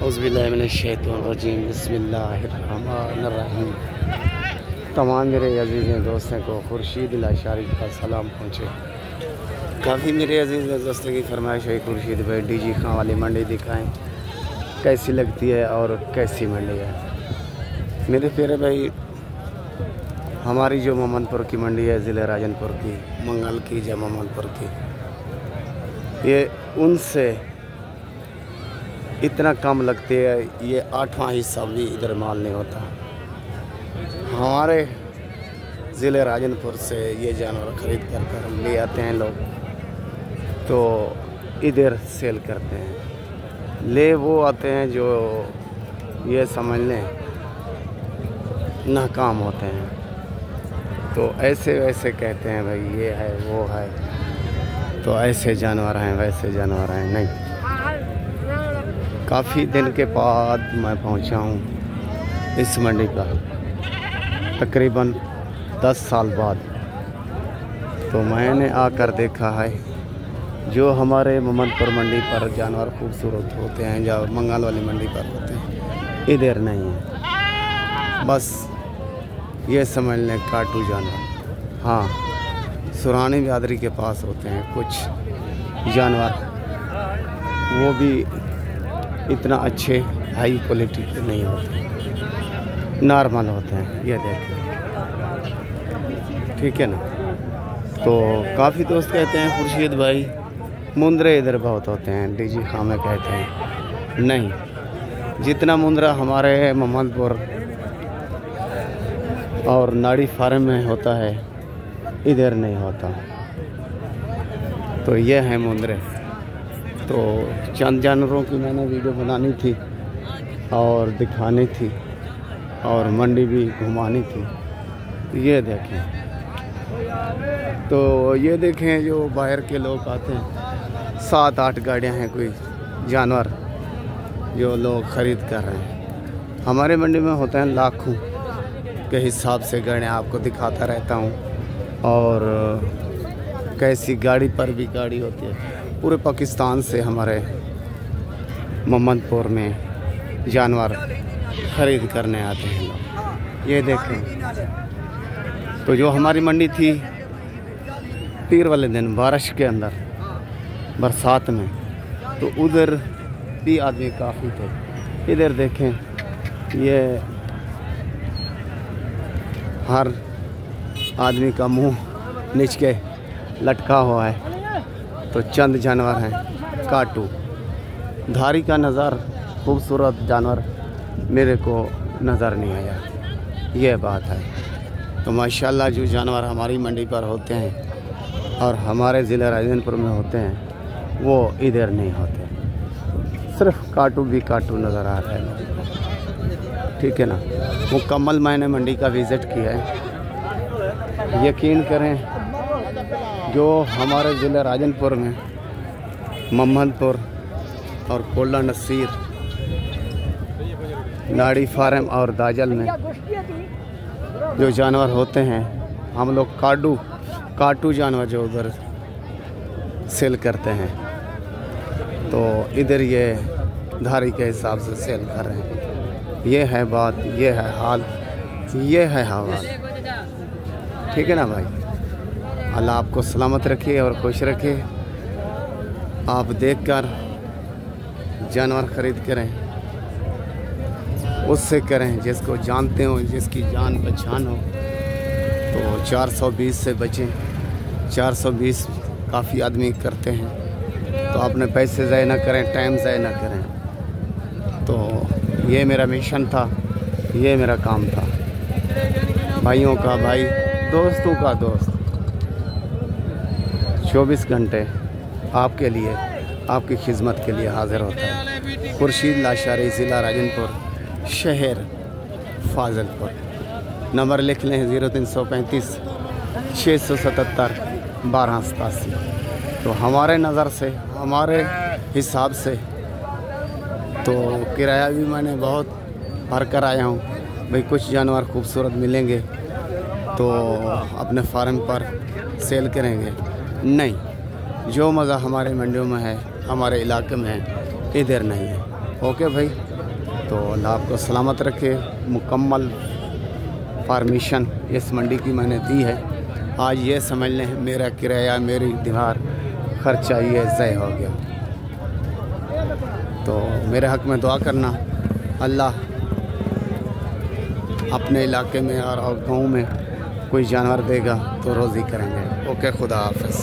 औज़ुबिल्लाहिमिनश्शैतानिर्रजीम बिस्मिल्लाहिर्रहमानिर्रहीम। तमाम मेरे अज़ीज़ दोस्तों को खुर्शीद लाशारी का सलाम पहुँचे। काफ़ी मेरे अज़ीज़ दोस्तों की फरमाइश है खुर्शीद भाई डीजी खां वाली मंडी दिखाएं, कैसी लगती है और कैसी मंडी है। मेरे प्यारे भाई, हमारी जो मोहम्मदपुर की मंडी है, ज़िले राजनपुर की, मंगल की या मोहम्मदपुर की, ये उनसे इतना कम लगती है, ये 8वां हिस्सा भी इधर माल नहीं होता। हमारे ज़िले राजनपुर से ये जानवर ख़रीद कर ले आते हैं लोग, तो इधर सेल करते हैं। ले वो आते हैं जो ये समझ लें नाकाम होते हैं, तो ऐसे वैसे कहते हैं भाई ये है वो है, तो ऐसे जानवर हैं वैसे जानवर हैं। नहीं, काफ़ी दिन के बाद मैं पहुंचा हूं इस मंडी पर, तकरीबन 10 साल बाद। तो मैंने आकर देखा है जो हमारे मोहम्मदपुर मंडी पर जानवर खूबसूरत होते हैं या मंगल वाली मंडी पर होते हैं, इधर नहीं है। बस ये समझ लें काटू जानवर। हाँ, सुरानी बिरादरी के पास होते हैं कुछ जानवर, वो भी इतना अच्छे हाई क्वालिटी के नहीं होते, नॉर्मल होते हैं। ये देखें, ठीक है ना। तो काफ़ी दोस्त कहते हैं खुर्शीद भाई मुंद्रे इधर बहुत होते हैं, डीजी खां में कहते हैं। नहीं, जितना मुंद्रा हमारे मोहम्मदपुर और नाड़ी फार्म में होता है, इधर नहीं होता। तो ये है मुंद्रे। तो चंद जानवरों की मैंने वीडियो बनानी थी और दिखानी थी और मंडी भी घुमानी थी। ये देखें, तो ये देखें जो बाहर के लोग आते हैं, 7-8 गाड़ियां हैं कोई जानवर जो लोग ख़रीद कर रहे हैं। हमारे मंडी में होते हैं लाखों के हिसाब से गाड़ियाँ, आपको दिखाता रहता हूँ। और कैसी गाड़ी पर भी गाड़ी होती है। पूरे पाकिस्तान से हमारे मोहम्मदपुर में जानवर ख़रीद करने आते हैं लोग। ये देखें, तो जो हमारी मंडी थी पीर वाले दिन बारिश के अंदर, बरसात में, तो उधर भी आदमी काफ़ी थे। इधर देखें, ये हर आदमी का मुंह नीचे लटका हुआ है। तो चंद जानवर हैं काटू, धारी का नज़र खूबसूरत जानवर मेरे को नज़र नहीं आया। ये बात है। तो माशाल्लाह जो जानवर हमारी मंडी पर होते हैं और हमारे ज़िले राजनपुर में होते हैं, वो इधर नहीं होते। सिर्फ काटू भी काटू नज़र आ रहा है, ठीक है ना। मुकम्मल मैंने मंडी का विज़िट किया है। यकीन करें, जो हमारे ज़िले राजनपुर में मोहम्मदपुर और कोल्ला नसीर, नाड़ी फार्म और दाजल में जो जानवर होते हैं, हम लोग काटू जानवर जो उधर सेल करते हैं, तो इधर ये धारी के हिसाब से सेल कर रहे हैं। ये है बात, ये है हाल, ये है हवाल, ठीक है ना भाई। अल्लाह आपको सलामत रखे और खुश रखे। आप देखकर जानवर ख़रीद करें, उससे करें जिसको जानते हो, जिसकी जान पहचान हो। तो 420 से बचें। 420 काफ़ी आदमी करते हैं, तो अपने पैसे ज़ाय ना करें, टाइम ज़ाय ना करें। तो ये मेरा मिशन था, ये मेरा काम था। भाइयों का भाई, दोस्तों का दोस्त, 24 घंटे आपके लिए, आपकी खिदमत के लिए हाज़िर होता है। खुर्शीद लाशारी, ज़िला राजनपुर, शहर फाजिलपुर। नंबर लिख लें 0335 677 1287। तो हमारे नज़र से, हमारे हिसाब से तो किराया भी मैंने बहुत भर कर आया हूँ भाई। कुछ जानवर खूबसूरत मिलेंगे तो अपने फार्म पर सेल करेंगे। नहीं, जो मज़ा हमारे मंडियों में है, हमारे इलाके में है, इधर नहीं है। ओके भाई। तो अल्लाह आपको सलामत रखे। मुकम्मल फार्मेशन इस मंडी की मैंने दी है। आज ये समझ लें मेरा किराया, मेरी दीवार खर्चा ये ज़ाय हो गया। तो मेरे हक़ में दुआ करना, अल्लाह अपने इलाके में और गाँव में कोई जानवर देगा तो रोज़ी करेंगे। ओके, खुदा हाफ़िज़।